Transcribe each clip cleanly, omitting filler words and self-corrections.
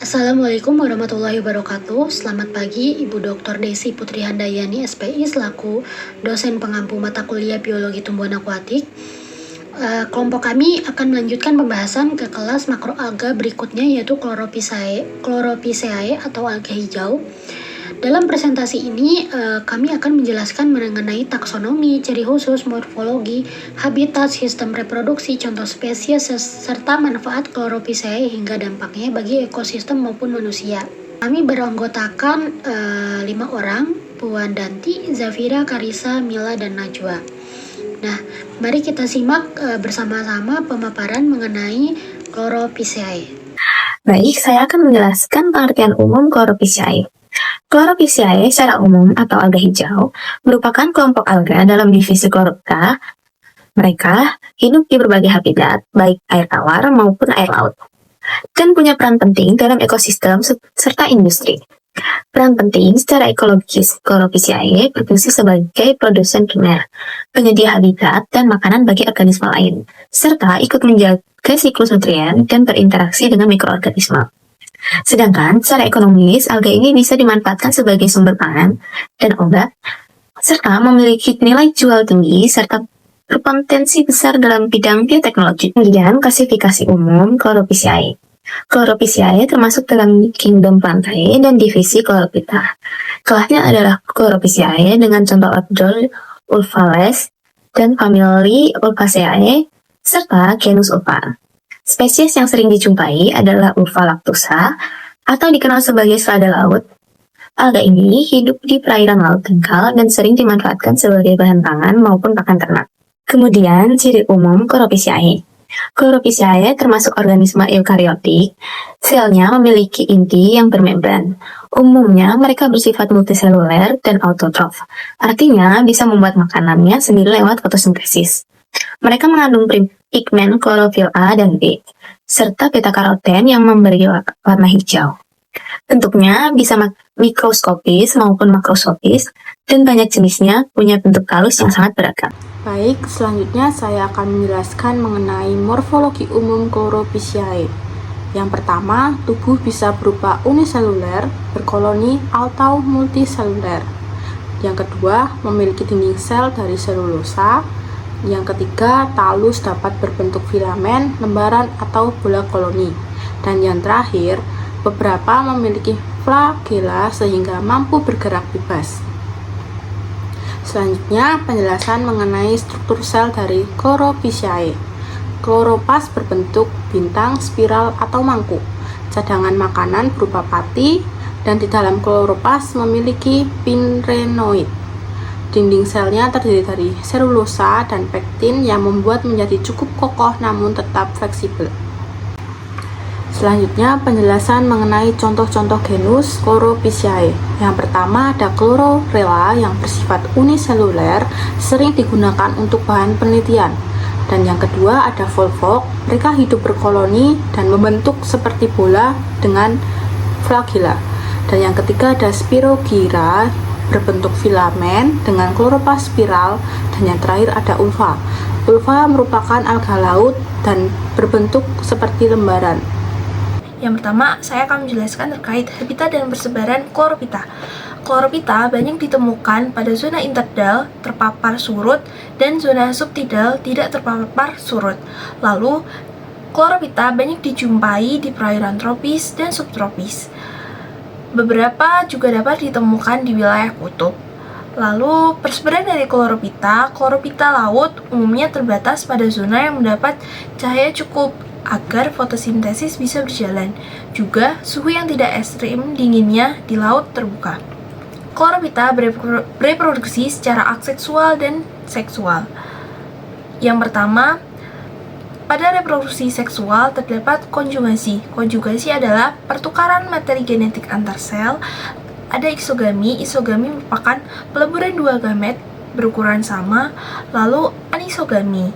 Assalamualaikum warahmatullahi wabarakatuh. Selamat pagi, Ibu Dr. Desi Putri Handayani, SPI, selaku dosen pengampu mata kuliah Biologi Tumbuhan Akuatik. Kelompok kami akan melanjutkan pembahasan ke kelas makroalga berikutnya, yaitu Chloropiceae atau alga hijau. Dalam presentasi ini, kami akan menjelaskan mengenai taksonomi, ciri khusus, morfologi, habitat, sistem reproduksi, contoh spesies, serta manfaat Chloropiceae hingga dampaknya bagi ekosistem maupun manusia. Kami beranggotakan 5 orang, Puan Danti, Zafira, Karisa, Mila, dan Najwa. Nah, mari kita simak bersama-sama pemaparan mengenai Chloropiceae. Baik, saya akan menjelaskan pengertian umum Chloropiceae. Chloropiceae secara umum atau alga hijau merupakan kelompok alga dalam divisi Chlorophyta. Mereka hidup di berbagai habitat, baik air tawar maupun air laut, dan punya peran penting dalam ekosistem serta industri. Peran penting secara ekologis, Chloropiceae berfungsi sebagai produsen primer, penyedia habitat dan makanan bagi organisme lain, serta ikut menjaga siklus nutrien dan berinteraksi dengan mikroorganisme. Sedangkan secara ekonomis, alga ini bisa dimanfaatkan sebagai sumber pangan dan obat, serta memiliki nilai jual tinggi serta berpotensi besar dalam bidang bioteknologi. Kemudian, klasifikasi umum Chloropiceae. Chloropiceae termasuk dalam kingdom pantai dan divisi Chlorophyta. Kelasnya adalah Chloropiceae dengan contoh ordo Ulpales dan famili Ulfaceae serta genus Ulva. Spesies yang sering dijumpai adalah Ulva lactusa atau dikenal sebagai selada laut. Alga ini hidup di perairan laut dangkal dan sering dimanfaatkan sebagai bahan pangan maupun pakan ternak. Kemudian, ciri umum Chloropiceae. Chloropiceae termasuk organisme eukariotik. Selnya memiliki inti yang bermembran. Umumnya, mereka bersifat multiseluler dan autotrof. Artinya, bisa membuat makanannya sendiri lewat fotosintesis. Mereka mengandung pigmen klorofil A dan B, serta beta-karoten yang memberi warna hijau. Bentuknya bisa mikroskopis maupun makroskopis, dan banyak jenisnya punya bentuk halus yang sangat beragam. Baik, selanjutnya saya akan menjelaskan mengenai morfologi umum Chloropiceae. Yang pertama, tubuh bisa berupa uniseluler, berkoloni, atau multiseluler. Yang kedua, memiliki dinding sel dari selulosa. Yang ketiga, talus dapat berbentuk filamen, lembaran, atau bola koloni. Dan yang terakhir, beberapa memiliki flagela sehingga mampu bergerak bebas. Selanjutnya, penjelasan mengenai struktur sel dari Chloropiceae. Chloroplast berbentuk bintang, spiral, atau mangkuk. Cadangan makanan berupa pati, dan di dalam chloroplast memiliki pinrenoid. Dinding selnya terdiri dari selulosa dan pektin yang membuat menjadi cukup kokoh namun tetap fleksibel. Selanjutnya, penjelasan mengenai contoh-contoh genus Chloropiceae. Yang pertama ada Chlororella yang bersifat uniseluler, sering digunakan untuk bahan penelitian. Dan yang kedua ada Volvox, mereka hidup berkoloni dan membentuk seperti bola dengan flagella. Dan yang ketiga ada Spirogyra, berbentuk filamen dengan kloroplast spiral. Dan yang terakhir ada Ulva. Ulva merupakan alga laut dan berbentuk seperti lembaran. Yang pertama, saya akan menjelaskan terkait habitat dan persebaran Chlorophyta. Chlorophyta banyak ditemukan pada zona interdal terpapar surut dan zona subtidal tidak terpapar surut. Lalu, Chlorophyta banyak dijumpai di perairan tropis dan subtropis. Beberapa juga dapat ditemukan di wilayah kutub. Lalu, persebaran dari Chlorophyta laut umumnya terbatas pada zona yang mendapat cahaya cukup agar fotosintesis bisa berjalan. Juga, suhu yang tidak ekstrim dinginnya di laut terbuka. Chlorophyta bereproduksi secara aseksual dan seksual. Yang pertama, pada reproduksi seksual terdapat konjugasi. Konjugasi adalah pertukaran materi genetik antar sel. Ada isogami. Isogami merupakan peleburan dua gamet berukuran sama. Lalu anisogami.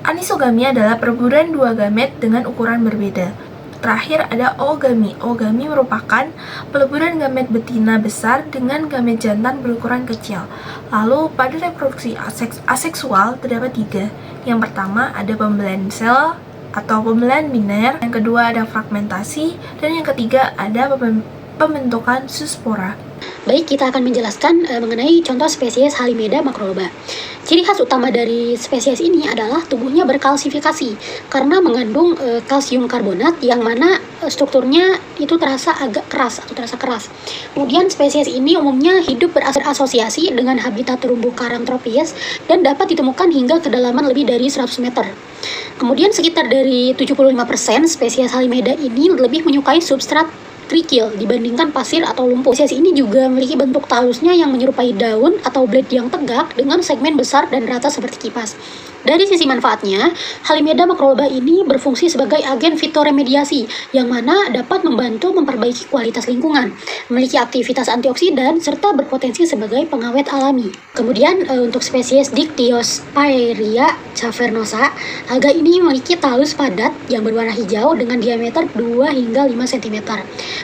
Anisogami adalah peleburan dua gamet dengan ukuran berbeda. Terakhir ada oogami. Oogami merupakan peleburan gamet betina besar dengan gamet jantan berukuran kecil. Lalu pada reproduksi aseksual terdapat tiga. Yang pertama ada pembelahan sel atau pembelahan biner, yang kedua ada fragmentasi, dan yang ketiga ada pembentukan zoospora. Baik, kita akan menjelaskan mengenai contoh spesies Halimeda macroloba. Ciri khas utama dari spesies ini adalah tubuhnya berkalsifikasi karena mengandung kalsium karbonat yang mana strukturnya itu terasa agak keras atau terasa keras. Kemudian spesies ini umumnya hidup berasosiasi dengan habitat terumbu karang tropis dan dapat ditemukan hingga kedalaman lebih dari 100 meter. Kemudian sekitar dari 75% spesies Halimeda ini lebih menyukai substrat kerikil dibandingkan pasir atau lumpur. Spesies ini juga memiliki bentuk talusnya yang menyerupai daun atau blade yang tegak dengan segmen besar dan rata seperti kipas. Dari sisi manfaatnya, Halimeda macroloba ini berfungsi sebagai agen fitoremediasi yang mana dapat membantu memperbaiki kualitas lingkungan, memiliki aktivitas antioksidan, serta berpotensi sebagai pengawet alami. Kemudian untuk spesies Dictyospaeria cavernosa, alga ini memiliki talus padat yang berwarna hijau dengan diameter 2 hingga 5 cm.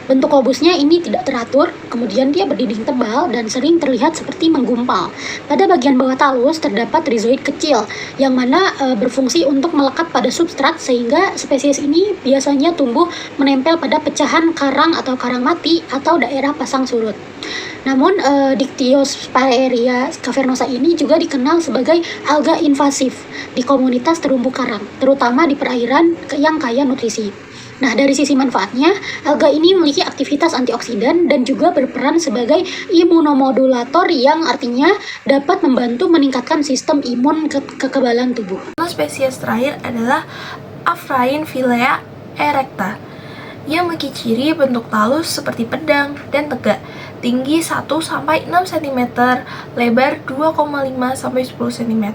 Bentuk lobusnya ini tidak teratur, kemudian dia berdinding tebal dan sering terlihat seperti menggumpal. Pada bagian bawah talus terdapat rizoid kecil yang mana berfungsi untuk melekat pada substrat sehingga spesies ini biasanya tumbuh menempel pada pecahan karang atau karang mati atau daerah pasang surut. Namun Dictyospaeria cavernosa ini juga dikenal sebagai alga invasif di komunitas terumbu karang, terutama di perairan yang kaya nutrisi. Nah, dari sisi manfaatnya, alga ini memiliki aktivitas antioksidan dan juga berperan sebagai imunomodulator yang artinya dapat membantu meningkatkan sistem imun kekebalan tubuh. Spesies terakhir adalah Aphrainphilea erecta yang memiliki ciri bentuk talus seperti pedang dan tegak, tinggi 1-6 cm, lebar 2,5-10 cm,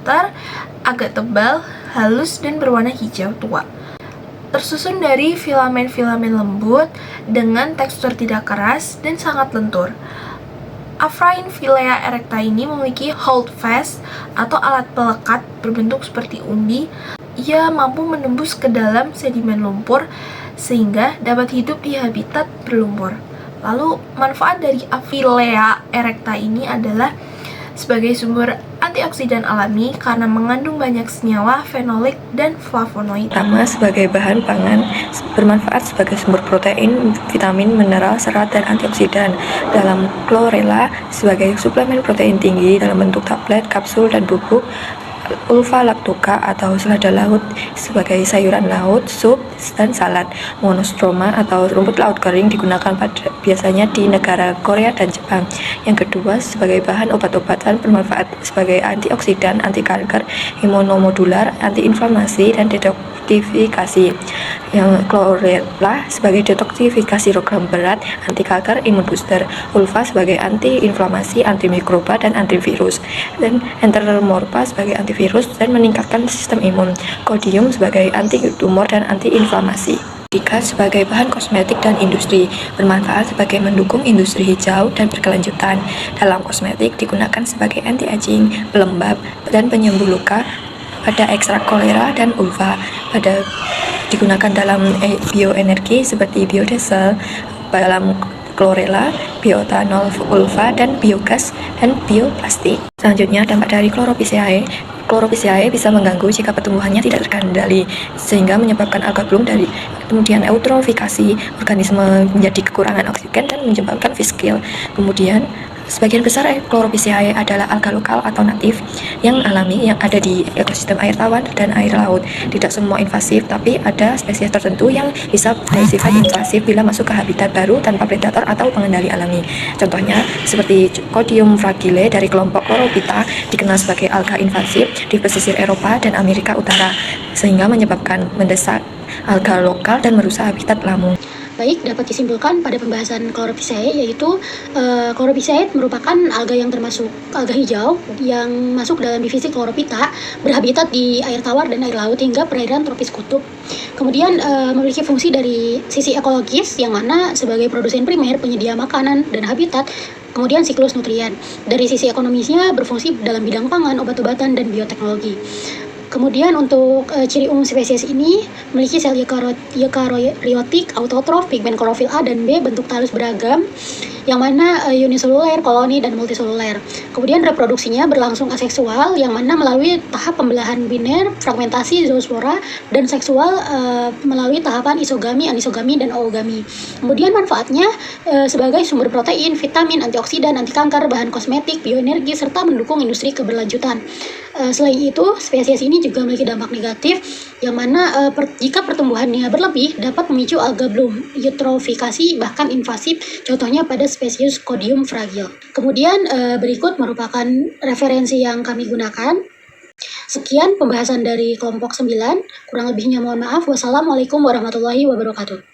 agak tebal, halus dan berwarna hijau tua. Tersusun dari filamen-filamen lembut dengan tekstur tidak keras dan sangat lentur. Aphrainphilea erecta ini memiliki holdfast atau alat pelekat berbentuk seperti umbi. Ia mampu menembus ke dalam sedimen lumpur sehingga dapat hidup di habitat berlumpur. Lalu manfaat dari Aphrainphilea erecta ini adalah sebagai sumber antioksidan alami karena mengandung banyak senyawa fenolik dan flavonoid. Pertama, sebagai bahan pangan, bermanfaat sebagai sumber protein, vitamin, mineral, serat, dan antioksidan. Dalam chlorella, sebagai suplemen protein tinggi dalam bentuk tablet, kapsul, dan bubuk. Ulva lactuca atau selada laut sebagai sayuran laut, sup, dan salad. Monostroma atau rumput laut kering digunakan biasanya di negara Korea dan Jepang. Yang kedua, sebagai bahan obat-obatan bermanfaat sebagai antioksidan, anti kanker, imunomodular, antiinflamasi, dan detoksifikasi. Yang chlorella sebagai detoksifikasi program berat, anti kanker, imun booster. Ulva sebagai antiinflamasi, antimikroba, dan antivirus. Dan enteromorpha sebagai antivirus dan meningkatkan sistem imun. Kodium sebagai anti-tumor dan anti-inflamasi. Tiga, sebagai bahan kosmetik dan industri, bermanfaat sebagai mendukung industri hijau dan berkelanjutan. Dalam kosmetik digunakan sebagai anti-aging, pelembab, dan penyembuh luka pada ekstrak kolera dan ulva. Pada digunakan dalam bioenergi seperti biodiesel, dalam chlorella, bioetanol ulva, dan biogas, dan bioplastik. Selanjutnya, dampak dari Chlorophyceae. Chlorophyceae bisa mengganggu jika pertumbuhannya tidak terkendali, sehingga menyebabkan alga bloom dari kemudian eutrofikasi, organisme menjadi kekurangan oksigen dan menyebabkan fish kill. Kemudian sebagian besar Chlorophyceae adalah alga lokal atau natif yang alami yang ada di ekosistem air tawar dan air laut. Tidak semua invasif, tapi ada spesies tertentu yang bisa bersifat invasif bila masuk ke habitat baru tanpa predator atau pengendali alami. Contohnya seperti Codium fragile dari kelompok Chlorophyta dikenal sebagai alga invasif di pesisir Eropa dan Amerika Utara, sehingga menyebabkan mendesak alga lokal dan merusak habitat lamu. Baik, dapat disimpulkan pada pembahasan Chlorophyceae yaitu Chlorophyceae merupakan alga yang termasuk alga hijau yang masuk dalam divisi Chlorophyta, berhabitat di air tawar dan air laut hingga perairan tropis kutub. Kemudian memiliki fungsi dari sisi ekologis yang mana sebagai produsen primer, penyedia makanan dan habitat. Kemudian siklus nutrien. Dari sisi ekonomisnya berfungsi dalam bidang pangan, obat-obatan, dan bioteknologi. Kemudian untuk ciri umum spesies ini memiliki sel eukaryotik, autotrof, pigmen klorofil A dan B, bentuk talus beragam, yang mana uniseluler, koloni, dan multiseluler. Kemudian reproduksinya berlangsung aseksual, yang mana melalui tahap pembelahan biner, fragmentasi, zoospora, dan seksual melalui tahapan isogami, anisogami, dan oogami. Kemudian manfaatnya sebagai sumber protein, vitamin, antioksidan, anti kanker, bahan kosmetik, bioenergi, serta mendukung industri keberlanjutan. Selain itu, spesies ini juga memiliki dampak negatif, yang mana jika pertumbuhannya berlebih dapat memicu alga bloom, eutrofikasi, bahkan invasif, contohnya pada spesies Codium fragile. Kemudian berikut merupakan referensi yang kami gunakan. Sekian pembahasan dari kelompok 9, kurang lebihnya mohon maaf. Wassalamualaikum warahmatullahi wabarakatuh.